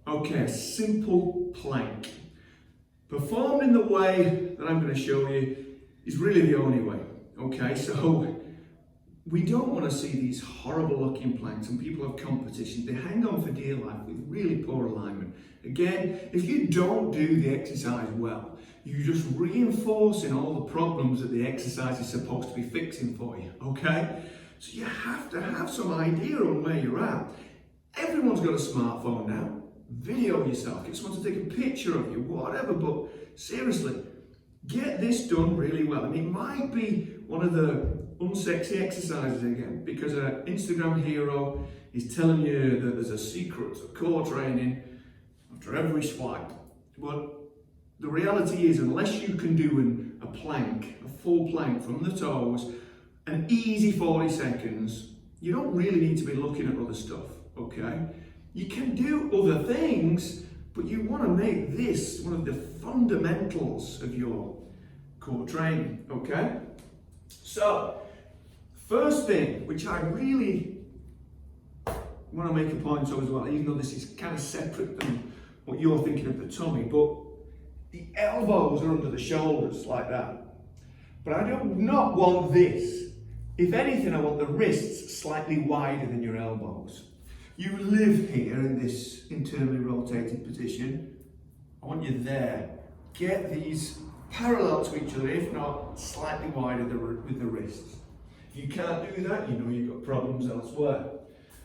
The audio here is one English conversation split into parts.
Okay, a simple plank. Performed in the way that I'm going to show you is really the only way. Okay, so we don't want to see these horrible looking planks, and people have competition. They hang on for dear life with really poor alignment. Again, if you don't do the exercise well, you're just reinforcing all the problems that the exercise is supposed to be fixing for you, okay? So you have to have some idea on where you're at. Everyone's got a smartphone now. Video yourself, get someone to take a picture of you, whatever, but seriously, get this done really well. And it might be one of the unsexy exercises again, because an Instagram hero is telling you that there's a secret to core training after every swipe. But the reality is, unless you can do a plank, a full plank from the toes, an easy 40 seconds, you don't really need to be looking at other stuff, okay? You can do other things, but you want to make this one of the fundamentals of your core training, okay? So, first thing, which I really want to make a point of as well, even though this is kind of separate than what you're thinking of the tummy, but the elbows are under the shoulders like that. But I do not want this. If anything, I want the wrists slightly wider than your elbows. You live here in this internally rotated position. I want you there. Get these parallel to each other, if not slightly wider with the wrists. If you can't do that, you know you've got problems elsewhere.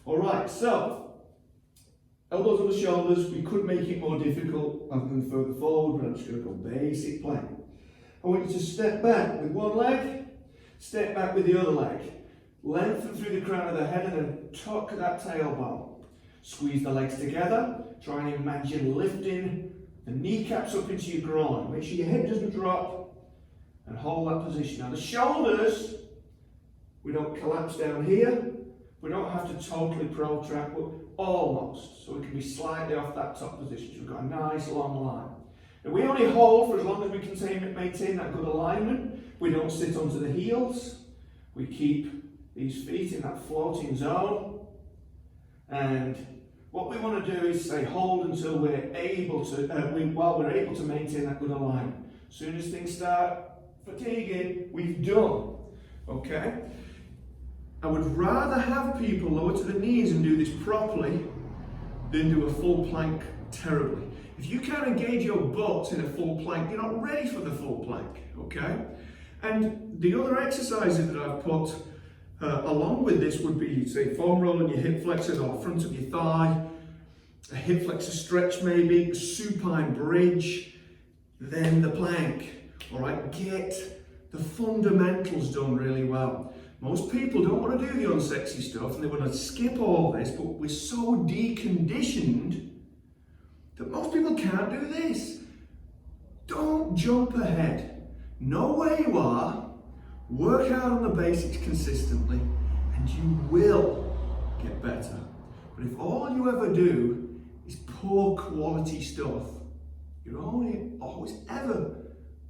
All right, so elbows on the shoulders. We could make it more difficult rather than further forward, but I'm just going to go basic plank. I want you to step back with one leg, step back with the other leg. Lengthen through the crown of the head and then tuck that tailbone. Squeeze the legs together. Try and imagine lifting the kneecaps up into your groin. Make sure your head doesn't drop and hold that position. Now the shoulders, we don't collapse down here. We don't have to totally protract, but almost. So we can be slightly off that top position. So we've got a nice long line. Now we only hold for as long as we can maintain that good alignment. We don't sit onto the heels. We keep these feet in that floating zone. And what we want to do is say hold until we're able to, while we're able to maintain that good alignment. As soon as things start fatiguing, we've done. Okay? I would rather have people lower to the knees and do this properly than do a full plank terribly. If you can't engage your butt in a full plank, you're not ready for the full plank. Okay? And the other exercises that I've put along with this would be, say, foam rolling your hip flexors or front of your thigh, a hip flexor stretch maybe, a supine bridge, then the plank. All right, get the fundamentals done really well. Most people don't want to do the unsexy stuff and they want to skip all this, but we're so deconditioned that most people can't do this. Don't jump ahead. Know where you are. Work hard on the basics consistently and you will get better. But if all you ever do is poor quality stuff, you're only always ever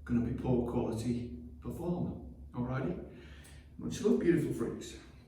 going to be poor quality performer. Alrighty? Much love, beautiful freaks.